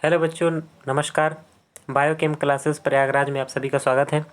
Hello बच्चों, नमस्कार। Biochem classes Prayagraj में आप सभी का स्वागत है।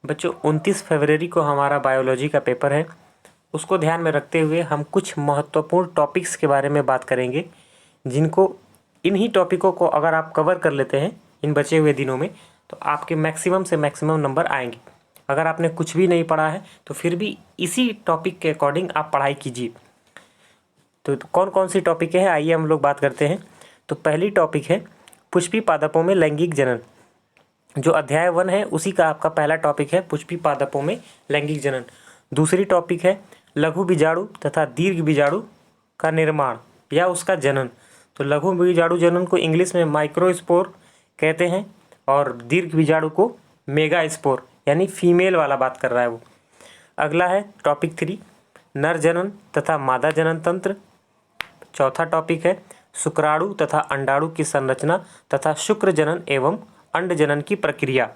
बच्चों, 29 फरवरी को हमारा बायोलॉजी का पेपर है। उसको ध्यान में रखते हुए हम कुछ महत्वपूर्ण टॉपिक्स के बारे में बात करेंगे, जिनको इन्हीं टॉपिकों को अगर आप कवर कर लेते हैं इन बचे हुए दिनों में तो आपके मैक्सिमम से मैक्सिमम नंबर आएंगे। अगर आपने कुछ भी नहीं पढ़ा है तो फिर भी इसी टॉपिक के अकॉर्डिंग आप पढ़ाई कीजिए। तो कौन कौन सी टॉपिक है, आइए हम लोग बात करते हैं। तो पहली टॉपिक है पुष्पी पादपों में लैंगिक जनन। जो अध्याय 1 है उसी का आपका पहला टॉपिक है, पुष्पी पादपों में लैंगिक जनन। दूसरी टॉपिक है लघु बीजाणु तथा दीर्घ बीजाणु का निर्माण या उसका जनन। तो लघु बीजाणु जनन को इंग्लिश में माइक्रोस्पोर कहते हैं और दीर्घ बीजाणु को मेगा स्पोर यानी फीमेल वाला बात कर रहा है वो। अगला है टॉपिक 3 नर जनन तथा मादा जनन तंत्र। चौथा टॉपिक है शुक्राणु तथा अंडाणु की संरचना तथा शुक्र जनन एवं अंड जनन की प्रक्रिया।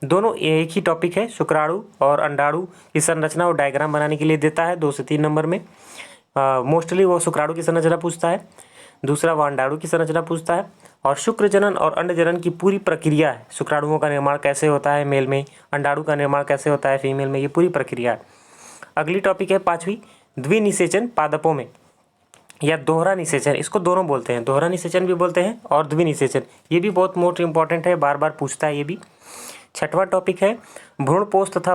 दोनों एक ही टॉपिक है। शुक्राणु और अंडाणु की संरचना और डायग्राम बनाने के लिए देता है 2 से 3 नंबर में। मोस्टली वो शुक्राणु की संरचना पूछता है, दूसरा वो अंडाणु की संरचना पूछता है, और शुक्र जनन और अंड जनन की पूरी प्रक्रिया है। शुक्राणुओं का निर्माण कैसे होता है मेल में, अंडाणु का निर्माण कैसे होता है फीमेल में, ये पूरी प्रक्रिया है। अगली टॉपिक है 5वीं द्विनिषेचन पादपों में या दोहरा निषेचन। इसको दोनों बोलते हैं, दोहरा निषेचन भी बोलते हैं और द्विनिषेचन। ये भी बहुत मोस्ट इंपॉर्टेंट है, बार बार पूछता है ये भी। 6वां टॉपिक है भ्रूणपोष तथा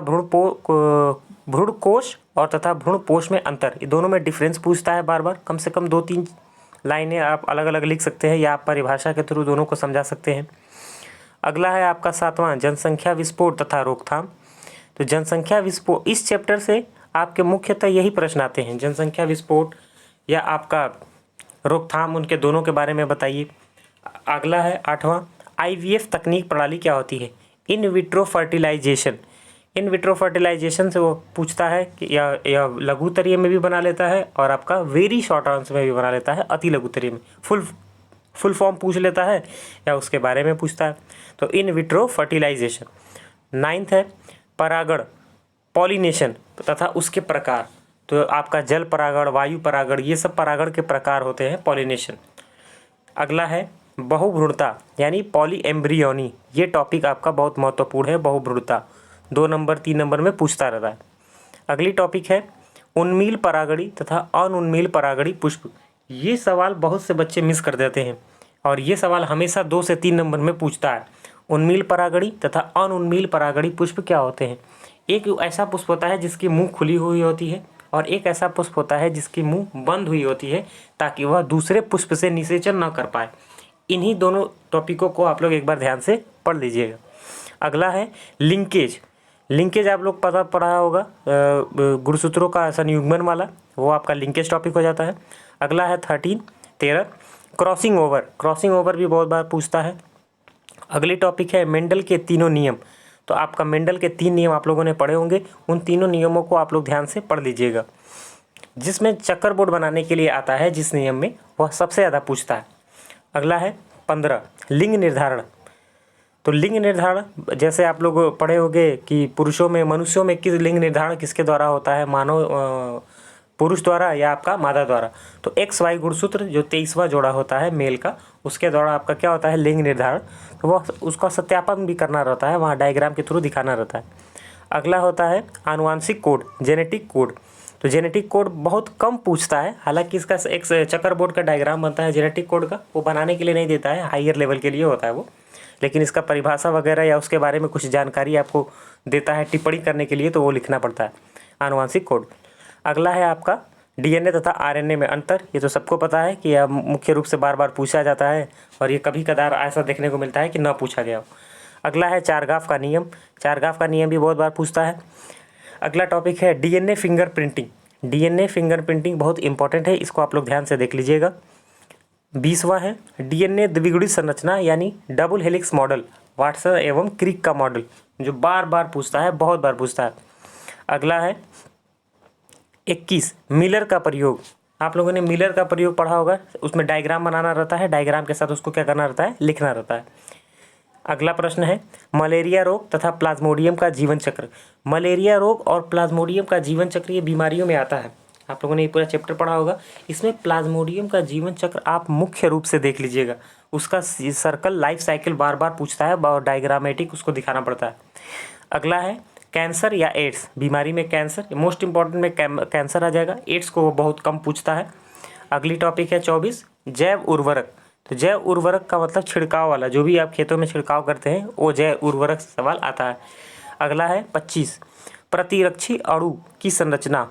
भ्रूणकोश और तथा भ्रूणपोष में अंतर। ये दोनों में डिफरेंस पूछता है बार बार। कम से कम 2-3 लाइनें आप अलग अलग लिख सकते हैं या आप परिभाषा के थ्रू दोनों को समझा सकते हैं। अगला है आपका 7वां जनसंख्या विस्फोट तथा रोकथाम। तो जनसंख्या विस्फोट, इस चैप्टर से आपके मुख्यतः यही प्रश्न आते हैं, जनसंख्या विस्फोट या आपका रोकथाम, उनके दोनों के बारे में बताइए। अगला है 8वां IVF तकनीक प्रणाली क्या होती है। In vitro fertilisation. In vitro fertilisation से वो पूछता है कि या लघुतरीय में भी बना लेता है और आपका वेरी शॉर्ट आंसर में भी बना लेता है, अति लघुतरीय में फुल फॉर्म पूछ लेता है या उसके बारे में पूछता है। तो इन विट्रो फर्टिलाइजेशन। 9th है परागण पॉलिनेशन तथा उसके प्रकार। तो आपका जल परागण, वायु परागण, ये सब परागण के प्रकार होते हैं, पॉलिनेशन। अगला है बहुभ्रूणता यानी पॉली एम्ब्रियोनी। ये टॉपिक आपका बहुत महत्वपूर्ण है, बहुभ्रूणता 2 नंबर 3 नंबर में पूछता रहता है। अगली टॉपिक है उन्मील परागणी तथा अनुन्मील परागणी पुष्प। ये सवाल बहुत से बच्चे मिस कर देते हैं और ये सवाल हमेशा 2 से 3 नंबर में पूछता है। उन्मील परागणी तथा अनुन्मील परागणी पुष्प क्या होते हैं। एक ऐसा पुष्प होता है जिसकी मुँह खुली हुई होती है और एक ऐसा पुष्प होता है जिसकी मुंह बंद हुई होती है ताकि वह दूसरे पुष्प से निषेचन न कर पाए। इन्हीं दोनों टॉपिकों को आप लोग एक बार ध्यान से पढ़ लीजिएगा। अगला है लिंकेज। लिंकेज आप लोग पढ़ा होगा, गुणसूत्रों का संयुग्मन वाला, वो आपका लिंकेज टॉपिक हो जाता है। अगला है 13 क्रॉसिंग ओवर। क्रॉसिंग ओवर भी बहुत बार पूछता है। अगली टॉपिक है मेंडल के तीनों नियम। तो आपका मेंडल के 3 नियम आप लोगों ने पढ़े होंगे, उन तीनों नियमों को आप लोग ध्यान से पढ़ लीजिएगा। जिसमें चक्कर बोर्ड बनाने के लिए आता है, जिस नियम में, वह सबसे ज़्यादा पूछता है। अगला है 15 लिंग निर्धारण। तो लिंग निर्धारण जैसे आप लोग पढ़े होंगे कि पुरुषों में, मनुष्यों में किस लिंग निर्धारण किसके द्वारा होता है, मानव पुरुष द्वारा या आपका मादा द्वारा। तो XY गुणसूत्र जो 23वां जोड़ा होता है मेल का, उसके द्वारा आपका क्या होता है लिंग निर्धारण। तो वह उसका सत्यापन भी करना रहता है, वहाँ डायग्राम के थ्रू दिखाना रहता है। अगला होता है आनुवांशिक कोड, जेनेटिक कोड। तो जेनेटिक कोड बहुत कम पूछता है, हालांकि इसका एक चक्कर बोर्ड का डायग्राम बनता है जेनेटिक कोड का, वो बनाने के लिए नहीं देता है, हायर लेवल के लिए होता है वो, लेकिन इसका परिभाषा वगैरह या उसके बारे में कुछ जानकारी आपको देता है टिप्पणी करने के लिए, तो वो लिखना पड़ता है आनुवांशिक कोड। अगला है आपका DNA तथा RNA में अंतर। ये तो सबको पता है कि यह मुख्य रूप से बार बार पूछा जाता है और ये कभी कदार ऐसा देखने को मिलता है कि ना पूछा गया हो। अगला है चारगाफ का नियम। चारगाफ का नियम भी बहुत बार पूछता है। अगला टॉपिक है DNA फिंगरप्रिंटिंग। DNA फिंगरप्रिंटिंग बहुत इंपॉर्टेंट है, इसको आप लोग ध्यान से देख लीजिएगा। 20वां है DNA द्विगुणित संरचना यानी डबल हेलिक्स मॉडल, वाटसन एवं क्रिक का मॉडल, जो बार बार पूछता है, बहुत बार पूछता है। अगला है 21 मिलर का प्रयोग। आप लोगों ने मिलर का प्रयोग पढ़ा होगा, उसमें डायग्राम बनाना रहता है, डायग्राम के साथ उसको क्या करना रहता है, लिखना रहता है। अगला प्रश्न है मलेरिया रोग तथा प्लाज्मोडियम का जीवन चक्र। मलेरिया रोग और प्लाज्मोडियम का जीवन चक्र ये बीमारियों में आता है। आप लोगों ने ये पूरा चैप्टर पढ़ा होगा। इसमें प्लाज्मोडियम का जीवन चक्र आप मुख्य रूप से देख लीजिएगा, उसका सर्कल लाइफ साइकिल बार बार पूछता है और डायग्रामेटिक उसको दिखाना पड़ता है। अगला है कैंसर या एड्स, बीमारी में कैंसर, मोस्ट इंपॉर्टेंट में कैंसर आ जाएगा, एड्स को बहुत कम पूछता है। अगली टॉपिक है 24 जैव उर्वरक। तो जैव उर्वरक का मतलब छिड़काव वाला, जो भी आप खेतों में छिड़काव करते हैं वो जैव उर्वरक सवाल आता है। अगला है 25 प्रतिरक्षी अणु की संरचना,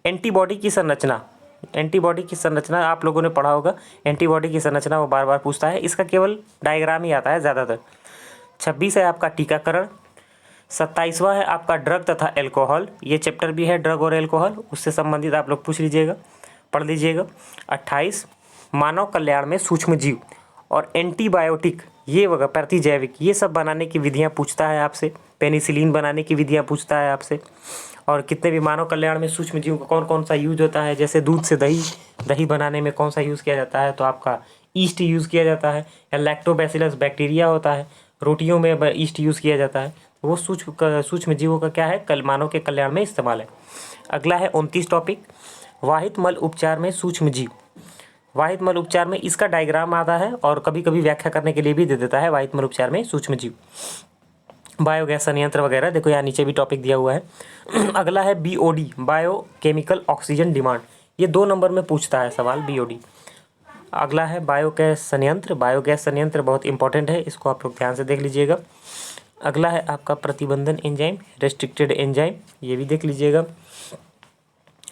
एंटीबॉडी की संरचना। एंटीबॉडी की संरचना आप लोगों ने पढ़ा होगा, एंटीबॉडी की संरचना वो बार बार पूछता है, इसका केवल डायग्राम ही आता है ज़्यादातर। 26 है आपका टीकाकरण। 27वां है आपका ड्रग तथा एल्कोहल, ये चैप्टर भी है ड्रग और एल्कोहल, उससे संबंधित आप लोग पूछ लीजिएगा, पढ़ लीजिएगा। 28 मानव कल्याण में सूक्ष्म जीव और एंटीबायोटिक, ये वगैरह प्रतिजैविक, ये सब बनाने की विधियाँ पूछता है आपसे, पेनिसिलिन बनाने की विधियाँ पूछता है आपसे, और कितने भी मानव कल्याण में सूक्ष्म जीव का कौन कौन सा यूज होता है, जैसे दूध से दही, दही बनाने में कौन सा यूज़ किया जाता है, तो आपका ईस्ट यूज़ किया जाता है, या लैक्टोबैसिलस बैक्टीरिया होता है, रोटियों में ईस्ट यूज़ किया जाता है, वो सूक्ष्म जीवों का क्या है, मानव के कल्याण में इस्तेमाल है। अगला है 29 टॉपिक वाहित मल उपचार में सूक्ष्म जीव। वाहित मल उपचार में इसका डायग्राम आता है और कभी कभी व्याख्या करने के लिए भी दे देता है, वाहित मल उपचार में सूक्ष्म जीव, बायोगैस संयंत्र वगैरह, देखो यहाँ नीचे भी टॉपिक दिया हुआ है। अगला है बीओडी बायोकेमिकल ऑक्सीजन डिमांड, ये 2 नंबर में पूछता है सवाल बीओडी। अगला है बायोगैस संयंत्र, बायोगैस संयंत्र बहुत इंपॉर्टेंट है, इसको आप लोग ध्यान से देख लीजिएगा। अगला है आपका प्रतिबंधन एंजाइम, रेस्ट्रिक्टेड एंजाइम, ये भी देख लीजिएगा।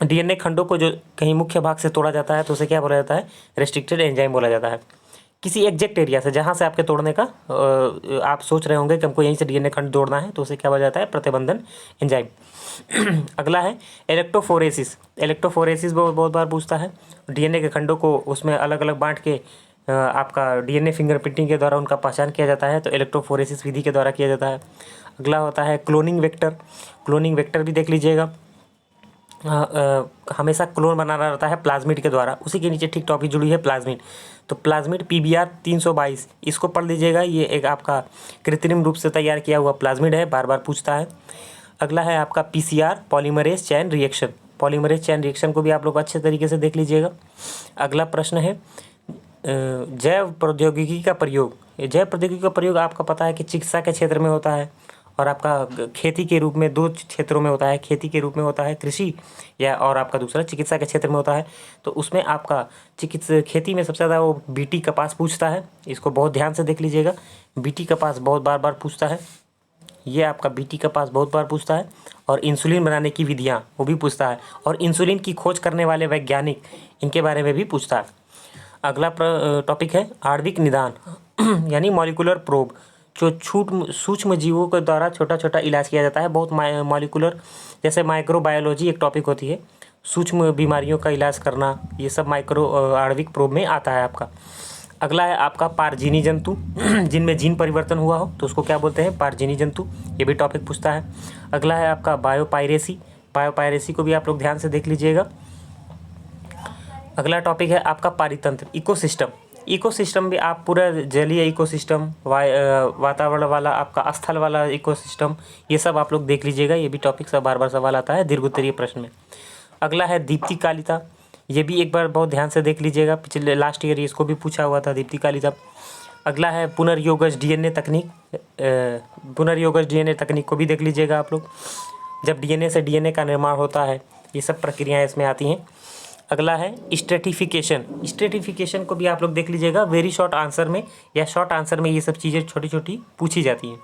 डीएनए खंडों को जो कहीं मुख्य भाग से तोड़ा जाता है तो उसे क्या बोला जाता है, रेस्ट्रिक्टेड एंजाइम बोला जाता है। किसी एग्जैक्ट एरिया से जहाँ से आपके तोड़ने का आप सोच रहे होंगे कि हमको यहीं से डीएनए खंड तोड़ना है, तो उसे क्या बोला जाता है, प्रतिबंधन एंजाइम। अगला है इलेक्ट्रोफोरेसिस, इलेक्ट्रोफोरेसिस बहुत बार पूछता है, डीएनए के खंडों को उसमें अलग अलग बांट के आपका डीएनए फिंगरप्रिंटिंग के द्वारा उनका पहचान किया जाता है, तो इलेक्ट्रोफोरेसिस विधि के द्वारा किया जाता है। अगला होता है क्लोनिंग वेक्टर, क्लोनिंग वेक्टर भी देख लीजिएगा, हमेशा क्लोन बनाना रहता है प्लाज्मिड के द्वारा, उसी के नीचे ठीक टॉपिक जुड़ी है प्लाज्मिड, तो प्लाज्मिड PBR 322, इसको पढ़ लीजिएगा, ये एक आपका कृत्रिम रूप से तैयार किया हुआ प्लाज्मिड है, बार बार पूछता है। अगला है आपका PCR polymerase chain reaction, polymerase chain reaction को भी आप लोग अच्छे तरीके से देख लीजिएगा। अगला प्रश्न है जैव प्रौद्योगिकी का प्रयोग, जैव प्रौद्योगिकी का प्रयोग आपका पता है कि चिकित्सा के क्षेत्र में होता है और आपका खेती के रूप में 2 क्षेत्रों में होता है, खेती के रूप में होता है कृषि, या और आपका दूसरा चिकित्सा के क्षेत्र में होता है। तो उसमें आपका खेती में सबसे ज़्यादा वो बीटी कपास पूछता है, इसको बहुत ध्यान से देख लीजिएगा, बीटी कपास बहुत बार पूछता है, ये आपका बीटी कपास बहुत बार पूछता है। और इंसुलिन बनाने की विधियाँ वो भी पूछता है, और इंसुलिन की खोज करने वाले वैज्ञानिक, इनके बारे में भी पूछता है। अगला टॉपिक है आणविक निदान यानी मॉलिकुलर प्रोब, जो सूक्ष्म जीवों के द्वारा छोटा छोटा इलाज किया जाता है, बहुत मॉलिकुलर, जैसे माइक्रोबायोलॉजी एक टॉपिक होती है, सूक्ष्म बीमारियों का इलाज करना, ये सब आणविक प्रोब में आता है आपका। अगला है आपका पारजीनी जंतु जिनमें जीन परिवर्तन हुआ हो तो उसको क्या बोलते हैं, पारजीनी जंतु, ये भी टॉपिक पूछता है। अगला है आपका बायोपायरेसी, बायोपायरेसी को भी आप लोग ध्यान से देख लीजिएगा। अगला टॉपिक है आपका पारितंत्र, इकोसिस्टम, इकोसिस्टम भी आप पूरा जलीय इकोसिस्टम, वातावरण वाला, आपका स्थल वाला इकोसिस्टम, ये सब आप लोग देख लीजिएगा, ये भी टॉपिक सब बार बार सवाल आता है दीर्घ उत्तरीय प्रश्न में। अगला है दीप्तिकालिता, ये भी एक बार बहुत ध्यान से देख लीजिएगा, पिछले लास्ट ईयर इसको भी पूछा हुआ था दीप्तिकालिता। अगला है पुनर्योगज डीएनए तकनीक, पुनर्योगज डीएनए तकनीक को भी देख लीजिएगा आप लोग, जब डीएनए से डीएनए का निर्माण होता है, ये सब प्रक्रियाएँ इसमें आती हैं। अगला है स्ट्रेटिफिकेशन, स्ट्रेटिफिकेशन को भी आप लोग देख लीजिएगा, वेरी शॉर्ट आंसर में या शॉर्ट आंसर में ये सब चीज़ें छोटी छोटी पूछी जाती हैं।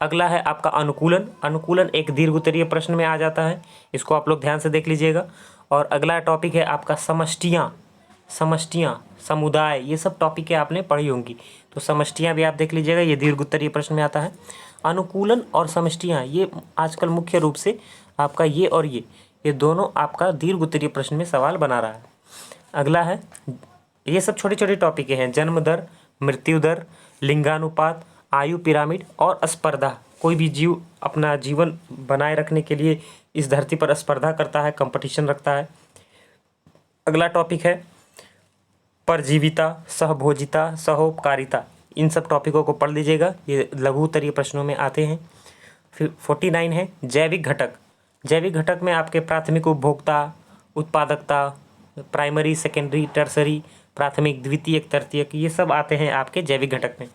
अगला है आपका अनुकूलन, अनुकूलन एक दीर्घ उत्तरीय प्रश्न में आ जाता है, इसको आप लोग ध्यान से देख लीजिएगा। और अगला टॉपिक है आपका समष्टियाँ, समष्टियाँ, समुदाय, ये सब टॉपिकें आपने पढ़ी होंगी, तो समष्टियाँ भी आप देख लीजिएगा, ये दीर्घ उत्तरीय प्रश्न में आता है। अनुकूलन और समष्टियाँ ये आजकल मुख्य रूप से आपका ये और ये दोनों आपका दीर्घ उत्तरीय प्रश्न में सवाल बना रहा है। अगला है, ये सब छोटे छोटे टॉपिक हैं, जन्म दर, मृत्यु दर, लिंगानुपात, आयु पिरामिड और स्पर्धा, कोई भी जीव अपना जीवन बनाए रखने के लिए इस धरती पर स्पर्धा करता है, कंपटीशन रखता है। अगला टॉपिक है परजीविता, सहभोजिता, सहोपकारिता, इन सब टॉपिकों को पढ़ लीजिएगा, ये लघु उत्तरीय प्रश्नों में आते हैं। फिर 49 है जैविक घटक, जैविक घटक में आपके प्राथमिक उपभोक्ता, उत्पादकता, प्राइमरी, सेकेंडरी, टर्सरी, प्राथमिक, द्वितीयक, तृतीयक, ये सब आते हैं आपके जैविक घटक में।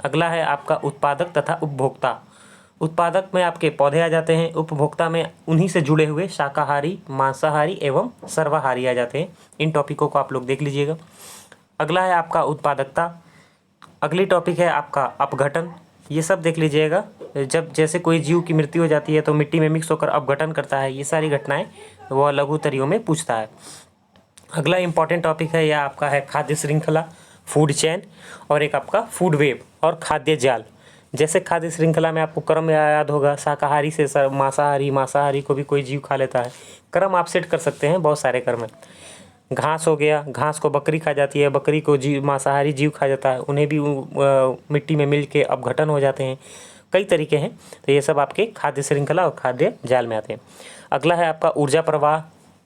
अगला है आपका उत्पादक तथा उपभोक्ता। उत्पादक में आपके पौधे आ जाते हैं, उपभोक्ता में उन्हीं से जुड़े हुए शाकाहारी, मांसाहारी एवं सर्वाहारी आ जाते हैं। इन टॉपिकों को आप लोग देख लीजिएगा। अगला है आपका उत्पादकता। अगली टॉपिक है आपका अपघटन। ये सब देख लीजिएगा। जब जैसे कोई जीव की मृत्यु हो जाती है तो मिट्टी में मिक्स होकर अपघटन करता है, ये सारी घटनाएं वह लघुत्तरीयों में पूछता है। अगला इंपॉर्टेंट टॉपिक है यह आपका है खाद्य श्रृंखला, फूड चेन, और एक आपका फूड वेब और खाद्य जाल। जैसे खाद्य श्रृंखला में आपको क्रम याद होगा, शाकाहारी से मांसाहारी, मांसाहारी को भी कोई जीव खा लेता है। क्रम आप सेट कर सकते हैं, बहुत सारे क्रम है। घास हो गया, घास को बकरी खा जाती है, बकरी को जीव मांसाहारी जीव खा जाता है, उन्हें भी मिट्टी में मिल के अपघटन हो जाते हैं। कई तरीके हैं, तो ये सब आपके खाद्य श्रृंखला और खाद्य जाल में आते हैं। अगला है आपका ऊर्जा प्रवाह,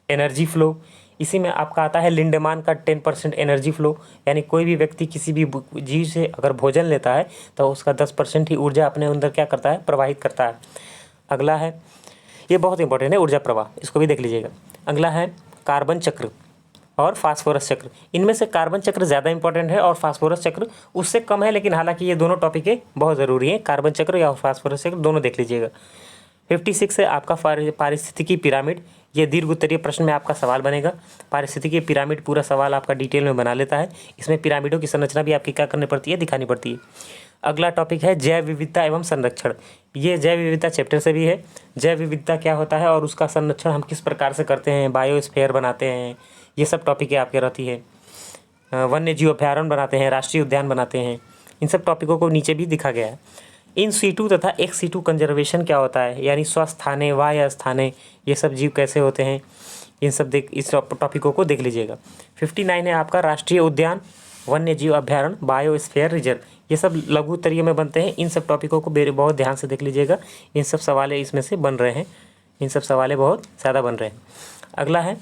एनर्जी फ्लो। इसी में आपका आता है लिंडेमान का 10% एनर्जी फ्लो, यानी कोई भी व्यक्ति किसी भी जीव से अगर भोजन लेता है तो उसका 10% ही ऊर्जा अपने अंदर क्या करता है, प्रवाहित करता है। अगला है, ये बहुत इंपॉर्टेंट है ऊर्जा प्रवाह, इसको भी देख लीजिएगा। अगला है कार्बन चक्र और फास्फोरस चक्र। इनमें से कार्बन चक्र ज़्यादा इंपॉर्टेंट है और फास्फोरस चक्र उससे कम है, लेकिन हालांकि ये दोनों टॉपिक बहुत ज़रूरी हैं। कार्बन चक्र या फास्फोरस चक्र दोनों देख लीजिएगा। 56 है आपका पारिस्थितिकी पिरामिड। ये दीर्घ उत्तरीय प्रश्न में आपका सवाल बनेगा। पारिस्थितिकी पिरामिड पूरा सवाल आपका डिटेल में बना लेता है। इसमें पिरामिडों की संरचना भी आपकी क्या करनी पड़ती है, दिखानी पड़ती है। अगला टॉपिक है जैव विविधता एवं संरक्षण। ये जैव विविधता चैप्टर से भी है। जैव विविधता क्या होता है और उसका संरक्षण हम किस प्रकार से करते हैं, बायोस्फीयर बनाते हैं, ये सब टॉपिक आपके रहती है। वन्य जीव अभ्यारण्य बनाते हैं, राष्ट्रीय उद्यान बनाते हैं, इन सब टॉपिकों को नीचे भी दिखा गया है। इन सीटू तथा एक्स सीटू कंजर्वेशन क्या होता है, यानी स्वस्थाने वाय स्थाने, ये सब जीव कैसे होते हैं, इन सब इस टॉपिकों को देख लीजिएगा। 59 है आपका राष्ट्रीय उद्यान, वन्य जीव अभ्यारण्य, बायोस्फीयर रिजर्व, ये सब लघु उत्तरीय में बनते हैं। इन सब टॉपिकों को बहुत ध्यान से देख लीजिएगा। इन सब सवाल इसमें से बन रहे हैं, इन सब सवाल बहुत ज़्यादा बन रहे हैं। अगला है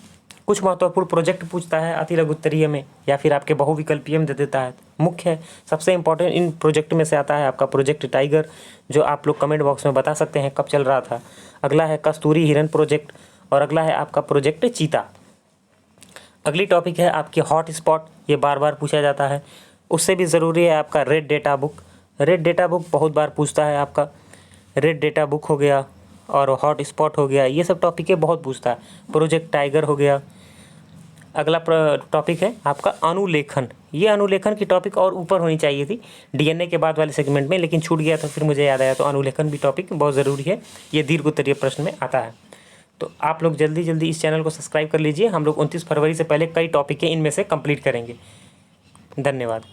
कुछ महत्वपूर्ण प्रोजेक्ट पूछता है अति लघु उत्तरीय में, या फिर आपके बहुविकल्पीय में दे देता है। मुख्य है, सबसे इंपॉर्टेंट इन प्रोजेक्ट में से आता है आपका प्रोजेक्ट टाइगर, जो आप लोग कमेंट बॉक्स में बता सकते हैं कब चल रहा था। अगला है कस्तूरी हिरन प्रोजेक्ट, और अगला है आपका प्रोजेक्ट चीता। अगली टॉपिक है आपकी हॉट स्पॉट, ये बार बार पूछा जाता है। उससे भी ज़रूरी है आपका red data book. Red data book बहुत बार पूछता है आपका। रेड डेटा बुक हो गया और हॉट स्पॉट हो गया, ये सब टॉपिक बहुत पूछता है। प्रोजेक्ट टाइगर हो गया। अगला टॉपिक है आपका अनुलेखन। ये अनुलेखन की टॉपिक और ऊपर होनी चाहिए थी डीएनए के बाद वाले सेगमेंट में, लेकिन छूट गया, तो फिर मुझे याद आया। तो अनुलेखन भी टॉपिक बहुत ज़रूरी है, ये दीर्घ उत्तरीय प्रश्न में आता है। तो आप लोग जल्दी जल्दी इस चैनल को सब्सक्राइब कर लीजिए। हम लोग 29 फरवरी से पहले कई टॉपिक इनमें से कंप्लीट करेंगे। धन्यवाद।